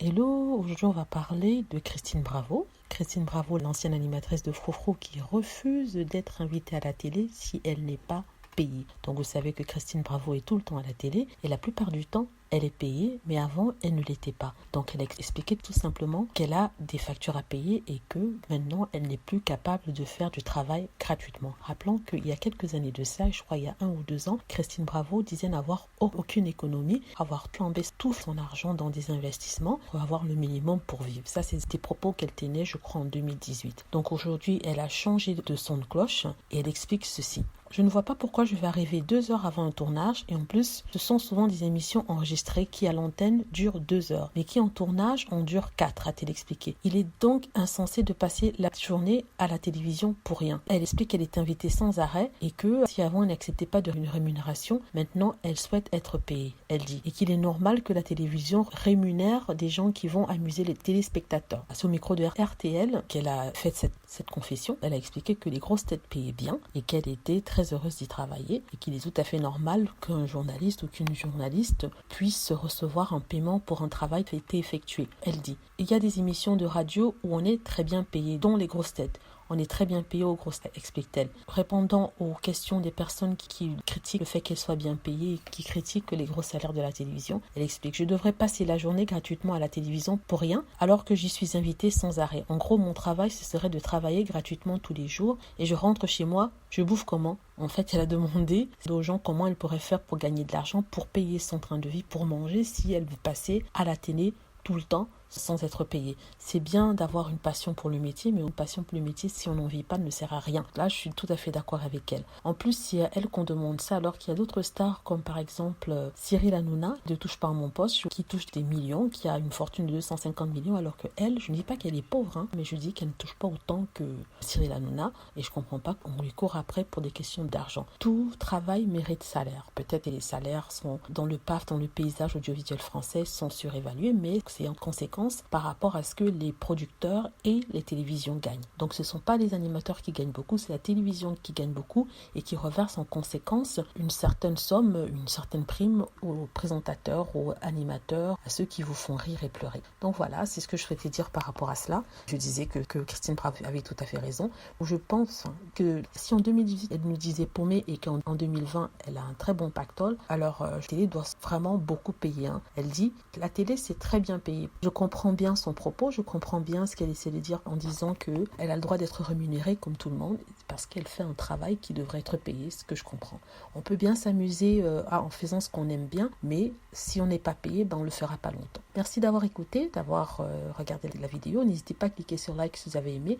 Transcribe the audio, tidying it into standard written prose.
Hello, aujourd'hui on va parler de Christine Bravo. Christine Bravo, l'ancienne animatrice de Froufrou qui refuse d'être invitée à la télé si elle n'est pas payée. Donc vous savez que Christine Bravo est tout le temps à la télé et la plupart du temps elle est payée, mais avant elle ne l'était pas. Donc elle a expliqué tout simplement qu'elle a des factures à payer et que maintenant elle n'est plus capable de faire du travail gratuitement. Rappelons qu'il y a quelques années de ça, je crois il y a 1 ou 2 ans, Christine Bravo disait n'avoir aucune économie, avoir flambé tout son argent dans des investissements pour avoir le minimum pour vivre. Ça, c'est des propos qu'elle tenait, je crois, en 2018. Donc aujourd'hui, elle a changé de son de cloche et elle explique ceci. Je ne vois pas pourquoi je vais arriver 2 heures avant un tournage et en plus, ce sont souvent des émissions enregistrées qui à l'antenne durent 2 heures, mais qui en tournage en durent 4, a-t-elle expliqué. Il est donc insensé de passer la journée à la télévision pour rien. Elle explique qu'elle est invitée sans arrêt et que si avant elle n'acceptait pas de rémunération, maintenant elle souhaite être payée, elle dit, et qu'il est normal que la télévision rémunère des gens qui vont amuser les téléspectateurs. C'est au micro de RTL qu'elle a fait cette confession. Elle a expliqué que les grosses têtes payaient bien et qu'elle était très heureuse d'y travailler et qu'il est tout à fait normal qu'un journaliste ou qu'une journaliste puisse recevoir un paiement pour un travail qui a été effectué. Elle dit, il y a des émissions de radio où on est très bien payé, dont les grosses têtes. On est très bien payé aux grosses têtes, explique-t-elle. Répondant aux questions des personnes qui critiquent le fait qu'elles soient bien payées et qui critiquent les gros salaires de la télévision, elle explique, je devrais passer la journée gratuitement à la télévision pour rien alors que j'y suis invitée sans arrêt. En gros, mon travail, ce serait de travailler gratuitement tous les jours et je rentre chez moi, je bouffe comment? En fait, elle a demandé aux gens comment elle pourrait faire pour gagner de l'argent, pour payer son train de vie, pour manger si elle veut passer à la télé tout le temps sans être payé. C'est bien d'avoir une passion pour le métier, mais une passion pour le métier, si on n'en vit pas, ne sert à rien. Là, je suis tout à fait d'accord avec elle. En plus, c'est à elle qu'on demande ça, alors qu'il y a d'autres stars, comme par exemple Cyril Hanouna, de Touche pas à mon poste, qui touche des millions, qui a une fortune de 250 millions, alors que elle, je ne dis pas qu'elle est pauvre, hein, mais je dis qu'elle ne touche pas autant que Cyril Hanouna, et je comprends pas qu'on lui court après pour des questions d'argent. Tout travail mérite salaire. Peut-être que les salaires sont dans le PAF, dans le paysage audiovisuel français, sont surévalués, mais c'est en conséquence par rapport à ce que les producteurs et les télévisions gagnent. Donc ce ne sont pas les animateurs qui gagnent beaucoup, c'est la télévision qui gagne beaucoup et qui reverse en conséquence une certaine somme, une certaine prime aux présentateurs, aux animateurs, à ceux qui vous font rire et pleurer. Donc voilà, c'est ce que je souhaitais dire par rapport à cela. Je disais que Christine Bravo avait tout à fait raison. Je pense que si en 2018 elle nous disait paumée et qu'en 2020 elle a un très bon pactole, alors la télé doit vraiment beaucoup payer. Hein. Elle dit la télé c'est très bien payé. Je comprends bien son propos, je comprends bien ce qu'elle essaie de dire en disant qu'elle a le droit d'être rémunérée comme tout le monde parce qu'elle fait un travail qui devrait être payé, ce que je comprends. On peut bien s'amuser en faisant ce qu'on aime bien, mais si on n'est pas payé, on ne le fera pas longtemps. Merci d'avoir écouté, d'avoir regardé la vidéo. N'hésitez pas à cliquer sur like si vous avez aimé.